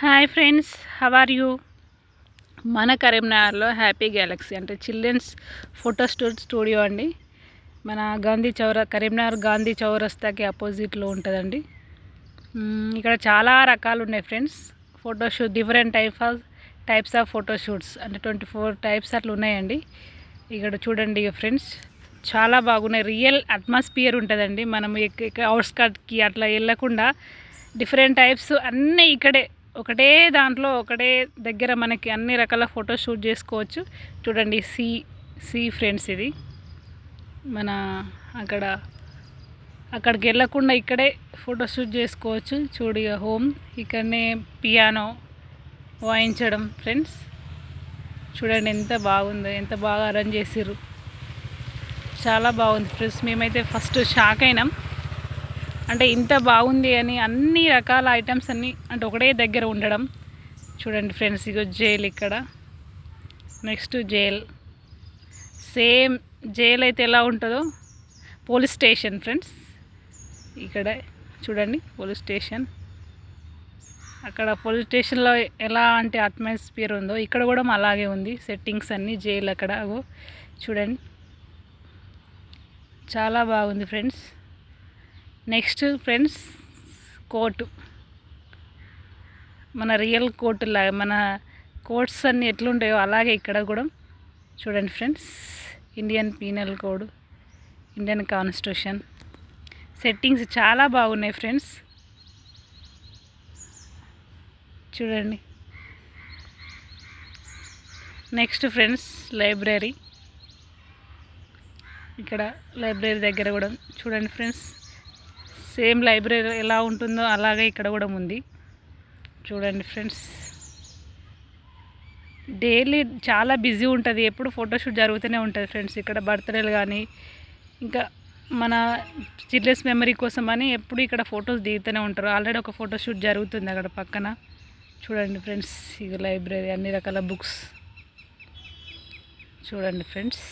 Hi friends, how are you? మన కరీంనగర్లో happy galaxy అంటే చిల్డ్రన్స్ ఫోటో స్టూడియో అండి. మన కరీంనగర్ గాంధీ చౌరస్తాకి అపోజిట్లో ఉంటుందండి. ఇక్కడ చాలా రకాలు ఉన్నాయి friends. Photoshoot different types of photoshoots అంటే 24 టైప్స్ అట్లా ఉన్నాయండి. ఇక్కడ చూడండి ఫ్రెండ్స్, చాలా బాగున్నాయి. రియల్ అట్మాస్ఫియర్ ఉంటుందండి. మనం అవుట్స్కట్కి అట్లా వెళ్ళకుండా డిఫరెంట్ టైప్స్ అన్నీ ఇక్కడే ఒకటే దాంట్లో ఒకటే దగ్గర మనకి అన్ని రకాల ఫోటో షూట్ చేసుకోవచ్చు. చూడండి సి ఫ్రెండ్స్, ఇది మన అక్కడికి వెళ్ళకుండా ఇక్కడే ఫోటో షూట్ చేసుకోవచ్చు. చూడు హోమ్ ఇక్కడనే పియానో వాయించడం ఫ్రెండ్స్. చూడండి ఎంత బాగుందో, ఎంత బాగా అరేంజ్ చేసిర్రు. చాలా బాగుంది ఫ్రెండ్స్. మేమైతే ఫస్ట్ షాక్ అయినాం, అంటే ఇంత బాగుంది అని. అన్ని రకాల ఐటమ్స్ అన్నీ అంటే ఒకటే దగ్గర ఉండడం. చూడండి ఫ్రెండ్స్, ఇగో జైల్ ఇక్కడ, నెక్స్ట్ జైల్ సేమ్ జైల్ అయితే ఎలా ఉంటుందో పోలీస్ స్టేషన్ ఫ్రెండ్స్. ఇక్కడ చూడండి పోలీస్ స్టేషన్. అక్కడ పోలీస్ స్టేషన్లో ఎలా అంటే అట్మాస్ఫియర్ ఉందో ఇక్కడ కూడా అలాగే ఉంది. సెట్టింగ్స్ అన్నీ జైల్ అక్కడ చూడండి, చాలా బాగుంది ఫ్రెండ్స్. నెక్స్ట్ ఫ్రెండ్స్, కోర్టు, మన రియల్ కోర్టు లాగా మన కోర్ట్స్ అన్నీ ఎట్లుంటాయో అలాగే ఇక్కడ కూడా చూడండి friends. Indian penal code, Indian constitution settings చాలా బాగున్నాయి ఫ్రెండ్స్. చూడండి. Next friends, library. ఇక్కడ లైబ్రరీ దగ్గర కూడా చూడండి ఫ్రెండ్స్, సేమ్ లైబ్రరీ ఎలా ఉంటుందో అలాగే ఇక్కడ కూడా ఉంది. చూడండి ఫ్రెండ్స్, డైలీ చాలా బిజీ ఉంటుంది, ఎప్పుడు ఫోటోషూట్ జరుగుతూనే ఉంటుంది ఫ్రెండ్స్. ఇక్కడ బర్త్డేలు కానీ ఇంకా మన చిల్డ్రన్స్ మెమరీ కోసం అని ఎప్పుడు ఇక్కడ ఫొటోస్ దిగుతూనే ఉంటారు. ఆల్రెడీ ఒక ఫోటోషూట్ జరుగుతుంది అక్కడ పక్కన. చూడండి ఫ్రెండ్స్, ఇది లైబ్రరీ, అన్ని రకాల బుక్స్. చూడండి ఫ్రెండ్స్,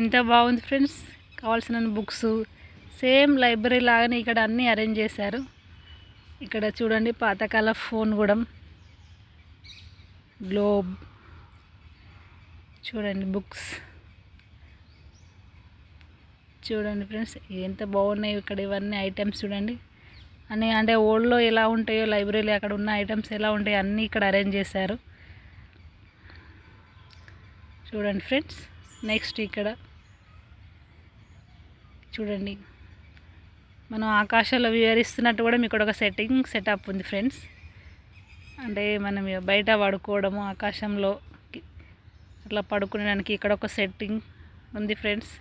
ఎంత బాగుంది ఫ్రెండ్స్. కావాల్సిన బుక్స్ సేమ్ లైబ్రరీ లాగానే ఇక్కడ అన్నీ అరేంజ్ చేశారు. ఇక్కడ చూడండి పాతకాల ఫోన్ కూడా, గ్లోబ్. చూడండి బుక్స్. చూడండి ఫ్రెండ్స్, ఎంత బాగున్నాయి ఇక్కడ ఇవన్నీ ఐటమ్స్. చూడండి అన్నీ అంటే ఓల్డ్లో ఎలా ఉంటాయో లైబ్రరీలో అక్కడ ఉన్న ఐటమ్స్ ఎలా ఉంటాయో అన్నీ ఇక్కడ అరేంజ్ చేశారు. చూడండి ఫ్రెండ్స్. నెక్స్ట్ ఇక్కడ చూడండి, మనం ఆకాశంలో వివరిస్తున్నట్టు కూడా మీకు ఒక సెటప్ ఉంది ఫ్రెండ్స్. అంటే మనం బయట పడుకోవడము, ఆకాశంలో అట్లా పడుకునేదానికి ఇక్కడ ఒక సెట్టింగ్ ఉంది ఫ్రెండ్స్.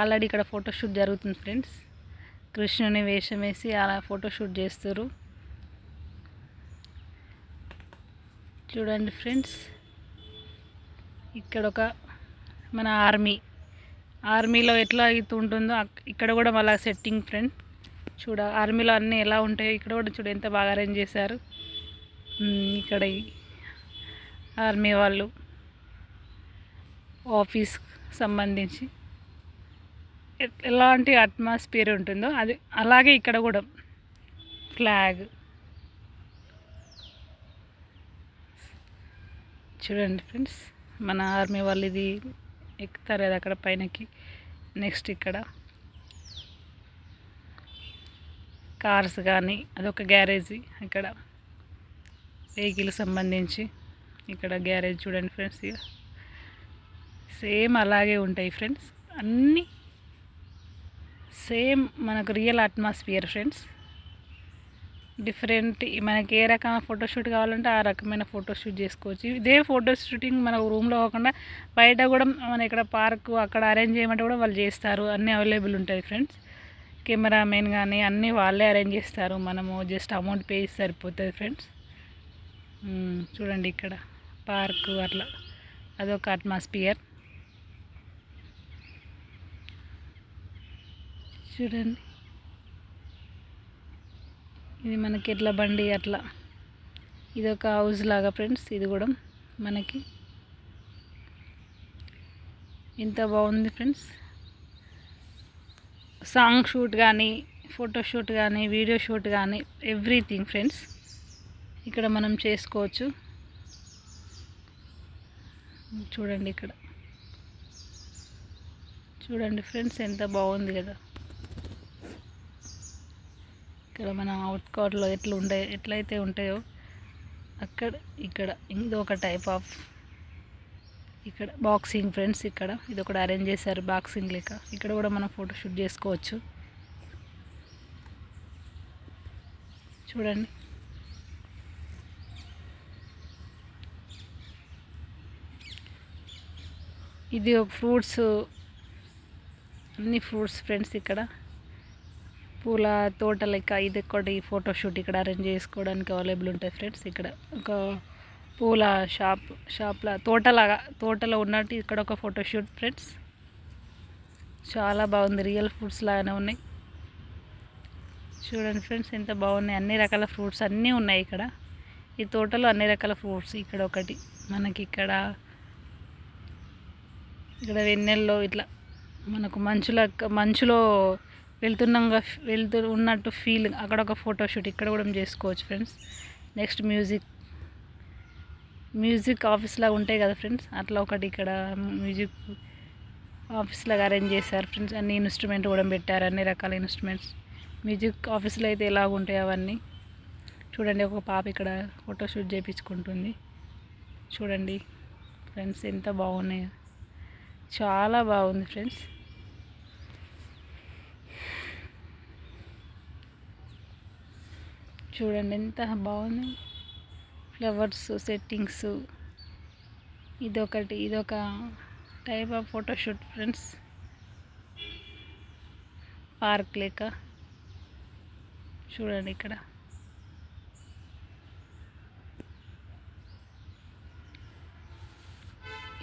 ఆల్రెడీ ఇక్కడ ఫోటోషూట్ జరుగుతుంది ఫ్రెండ్స్. కృష్ణుని వేషం వేసి అలా ఫోటోషూట్ చేస్తారు. చూడండి ఫ్రెండ్స్, ఇక్కడ ఒక మన ఆర్మీలో ఎట్లా అయితే ఉంటుందో ఇక్కడ కూడా మళ్ళీ సెట్టింగ్ ఫ్రెండ్. ఆర్మీలో అన్నీ ఎలా ఉంటాయో ఇక్కడ కూడా చూడు ఎంత బాగా అరేంజ్ చేశారు. ఇక్కడ ఆర్మీ వాళ్ళు ఆఫీస్ సంబంధించి ఎలాంటి అట్మాస్ఫియర్ ఉంటుందో అది అలాగే ఇక్కడ కూడా ఫ్లాగ్. చూడండి ఫ్రెండ్స్, మన ఆర్మీ వాళ్ళు ఇది ఎక్కుతారు అది అక్కడ పైనకి. నెక్స్ట్ ఇక్కడ కార్స్ కానీ అదొక గ్యారేజ్, ఇక్కడ వెహికల్ సంబంధించి ఇక్కడ గ్యారేజ్. చూడండి ఫ్రెండ్స్, ఇక సేమ్ అలాగే ఉంటాయి ఫ్రెండ్స్. అన్నీ సేమ్ మనకు రియల్ అట్మాస్ఫియర్ ఫ్రెండ్స్. డిఫరెంట్ మనకి ఏ రకమైన ఫోటోషూట్ కావాలంటే ఆ రకమైన ఫోటోషూట్ చేసుకోవచ్చు. ఇదే ఫోటో షూటింగ్ మన రూమ్లో కాకుండా బయట కూడా మన ఇక్కడ పార్క్ అక్కడ అరేంజ్ చేయమంటే కూడా వాళ్ళు చేస్తారు. అన్నీ అవైలబుల్ ఉంటాయి ఫ్రెండ్స్. కెమెరామెన్ కానీ అన్నీ వాళ్ళే అరేంజ్ చేస్తారు. మనము జస్ట్ అమౌంట్ పే చేసి సరిపోతుంది ఫ్రెండ్స్. చూడండి ఇక్కడ పార్క్ అట్లా అదొక అట్మాస్ఫియర్. చూడండి, ఇది మనకి ఎడ్ల బండి అట్లా, ఇది ఒక హౌస్ లాగా ఫ్రెండ్స్. ఇది కూడా మనకి ఎంత బాగుంది ఫ్రెండ్స్. సాంగ్ షూట్ కానీ ఫోటోషూట్ కానీ వీడియో షూట్ కానీ ఎవ్రీథింగ్ ఫ్రెండ్స్ ఇక్కడ మనం చేసుకోవచ్చు. చూడండి ఇక్కడ చూడండి ఫ్రెండ్స్ ఎంత బాగుంది కదా. ఇక్కడ మన అవుట్కవర్లో ఎట్లయితే ఉంటాయో అక్కడ ఇక్కడ ఇంకొక టైప్ ఆఫ్ ఇక్కడ బాక్సింగ్ ఫ్రెండ్స్. ఇక్కడ ఇది ఒకటి అరేంజ్ చేశారు బాక్సింగ్ లెక్క. ఇక్కడ కూడా మనం ఫోటోషూట్ చేసుకోవచ్చు. చూడండి ఇది ఒక ఫ్రూట్స్, అన్ని ఫ్రూట్స్ ఫ్రెండ్స్. ఇక్కడ పూల తోట లెక్క ఇది ఒకటి ఫోటోషూట్ ఇక్కడ అరేంజ్ చేసుకోవడానికి అవైలబుల్ ఉంటాయి ఫ్రెండ్స్. ఇక్కడ ఒక పూల షాప్లా తోటలో ఉన్నట్టు ఇక్కడ ఒక ఫోటోషూట్ ఫ్రెండ్స్. చాలా బాగుంది, రియల్ ఫ్రూట్స్ లాగానే ఉన్నాయి. చూడండి ఫ్రెండ్స్ ఎంత బాగున్నాయి. అన్ని రకాల ఫ్రూట్స్ అన్నీ ఉన్నాయి ఇక్కడ. ఈ తోటలో అన్ని రకాల ఫ్రూట్స్. ఇక్కడ ఒకటి మనకి ఇక్కడ వెన్నెల్లో ఇట్లా మనకు మంచులో ఉన్నట్టు ఫీల్. అక్కడ ఒక ఫోటోషూట్ ఇక్కడ కూడా చేసుకోవచ్చు ఫ్రెండ్స్. నెక్స్ట్ మ్యూజిక్ ఆఫీస్ లాగా ఉంటాయి కదా ఫ్రెండ్స్, అట్లా ఒకటి ఇక్కడ మ్యూజిక్ ఆఫీస్ లాగా అరేంజ్ చేశారు ఫ్రెండ్స్. అన్ని ఇన్స్ట్రుమెంట్ కూడా పెట్టారు, అన్ని రకాల ఇన్స్ట్రుమెంట్స్. మ్యూజిక్ ఆఫీస్లో అయితే ఎలాగ ఉంటాయి అవన్నీ. చూడండి ఒక పాప ఇక్కడ ఫోటోషూట్ చేయించుకుంటుంది. చూడండి ఫ్రెండ్స్ ఎంత బాగున్నాయో, చాలా బాగుంది ఫ్రెండ్స్. చూడండి ఎంత బాగుంది. ఫ్లవర్స్ సెట్టింగ్స్ ఇదొక type of photoshoot friends. Park లెక్క చూడండి ఇక్కడ.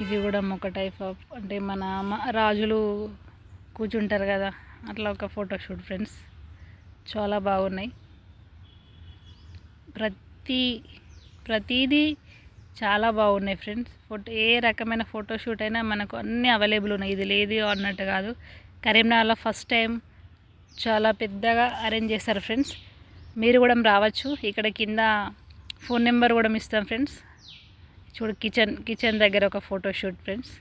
ఇది కూడా ఒక టైప్ ఆఫ్ అంటే మన రాజులు కూర్చుంటారు కదా అట్లా ఒక ఫోటోషూట్ ఫ్రెండ్స్. చాలా బాగున్నాయి. ప్రతిదీ చాలా బాగున్నాయి ఫ్రెండ్స్. ఏ రకమైన ఫోటోషూట్ అయినా మనకు అన్నీ అవైలబుల్ ఉన్నాయి. ఇది లేదు అన్నట్టు కాదు. కరీంనగర్లో ఫస్ట్ టైం చాలా పెద్దగా అరేంజ్ చేస్తారు ఫ్రెండ్స్. మీరు కూడా రావచ్చు. ఇక్కడ కింద ఫోన్ నెంబర్ కూడా ఇస్తాం ఫ్రెండ్స్. చూడు కిచెన్ దగ్గర ఒక ఫోటోషూట్ ఫ్రెండ్స్.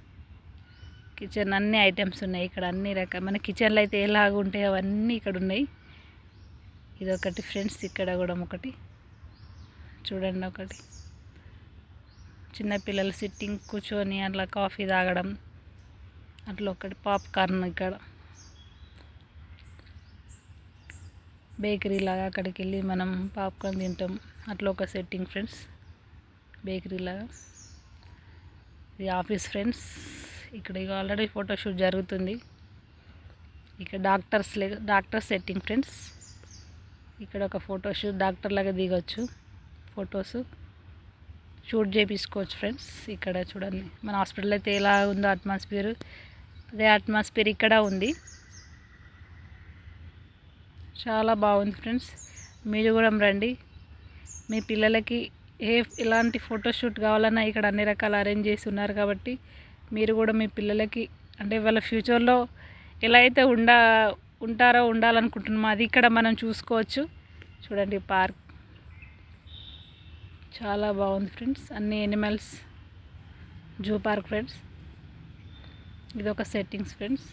కిచెన్ అన్ని ఐటమ్స్ ఉన్నాయి ఇక్కడ, అన్ని రకాల మన కిచెన్లో అయితే ఎలాగ ఉంటాయో అవన్నీ ఇక్కడ ఉన్నాయి. ఇదొకటి ఫ్రెండ్స్. ఇక్కడ కూడా ఒకటి చూడండి, ఒకటి చిన్నపిల్లలు సిట్టింగ్ కూర్చొని అట్లా కాఫీ తాగడం అట్లా ఒకటి. పాప్కార్న్ ఇక్కడ బేకరీ లాగా అక్కడికి వెళ్ళి మనం పాప్కార్న్ తింటాం అట్లా ఒక సెట్టింగ్ ఫ్రెండ్స్, బేకరీ లాగా. ఇది ఆఫీస్ ఫ్రెండ్స్. ఇక్కడ ఆల్రెడీ ఫోటోషూట్ జరుగుతుంది. ఇక్కడ డాక్టర్ సెట్టింగ్ ఫ్రెండ్స్. ఇక్కడ ఒక ఫోటోషూట్ డాక్టర్ లాగా దిగొచ్చు, ఫొటోస్ షూట్ చేయించుకోవచ్చు ఫ్రెండ్స్. ఇక్కడ చూడండి మన హాస్పిటల్ అయితే ఎలా ఉందో అట్మాస్ఫియర్, అదే అట్మాస్ఫియర్ ఇక్కడ ఉంది. చాలా బాగుంది ఫ్రెండ్స్. మీరు కూడా రండి. మీ పిల్లలకి ఎలాంటి ఫోటోషూట్ కావాలన్నా ఇక్కడ అన్ని రకాలు అరేంజ్ చేసి ఉన్నారు కాబట్టి మీరు కూడా మీ పిల్లలకి అంటే వాళ్ళ ఫ్యూచర్లో ఎలా అయితే ఉండాలనుకుంటున్నామో అది ఇక్కడ మనం చూసుకోవచ్చు. చూడండి పార్క్ చాలా బాగుంది ఫ్రెండ్స్. అన్ని ఎనిమల్స్ జూ పార్క్ ఫ్రెండ్స్. ఇదొక సెట్టింగ్స్ ఫ్రెండ్స్.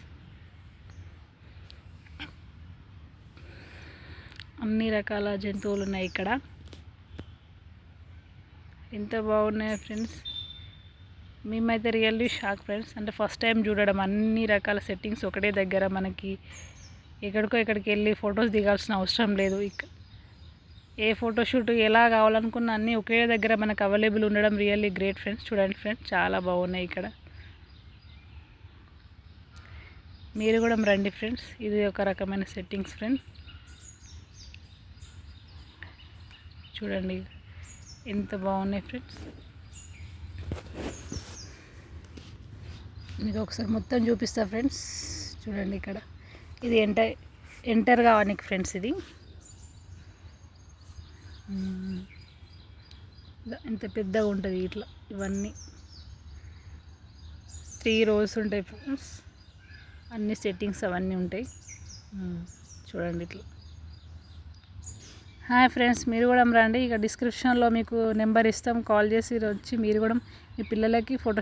అన్ని రకాల జంతువులు ఉన్నాయి ఇక్కడ. ఎంత బాగున్నాయో ఫ్రెండ్స్. మేమైతే రియల్లీ షాక్ ఫ్రెండ్స్. అంటే ఫస్ట్ టైం చూడడం అన్ని రకాల సెట్టింగ్స్ ఒకటే దగ్గర. మనకి ఎక్కడికి వెళ్ళి ఫొటోస్ దిగాల్సిన అవసరం లేదు. ఏ ఫోటోషూట్ ఎలా కావాలనుకున్న అన్నీ ఒకే దగ్గర మనకు అవైలబుల్ ఉండడం రియల్లీ గ్రేట్ ఫ్రెండ్స్. చూడండి ఫ్రెండ్స్ చాలా బాగున్నాయి ఇక్కడ. మీరు కూడా రండి ఫ్రెండ్స్. ఇది ఒక రకమైన సెట్టింగ్స్ ఫ్రెండ్స్. చూడండి ఎంత బాగున్నాయి ఫ్రెండ్స్. మీకు ఒకసారి మొత్తం చూపిస్తా ఫ్రెండ్స్. చూడండి ఇక్కడ ఇది ఎంటర్ కావడానికి ఫ్రెండ్స్. ఇది ఇంత పెద్దగా ఉంటుంది. ఇట్లా ఇవన్నీ 3 rows ఉంటాయి ఫ్రెండ్స్. అన్ని సెట్టింగ్స్ అవన్నీ ఉంటాయి. చూడండి ఇట్లా హాయ్ ఫ్రెండ్స్, మీరు కూడా రండి. ఇక డిస్క్రిప్షన్లో మీకు నెంబర్ ఇస్తాం, కాల్ చేసి వచ్చి మీరు కూడా మీ పిల్లలకి ఫోటో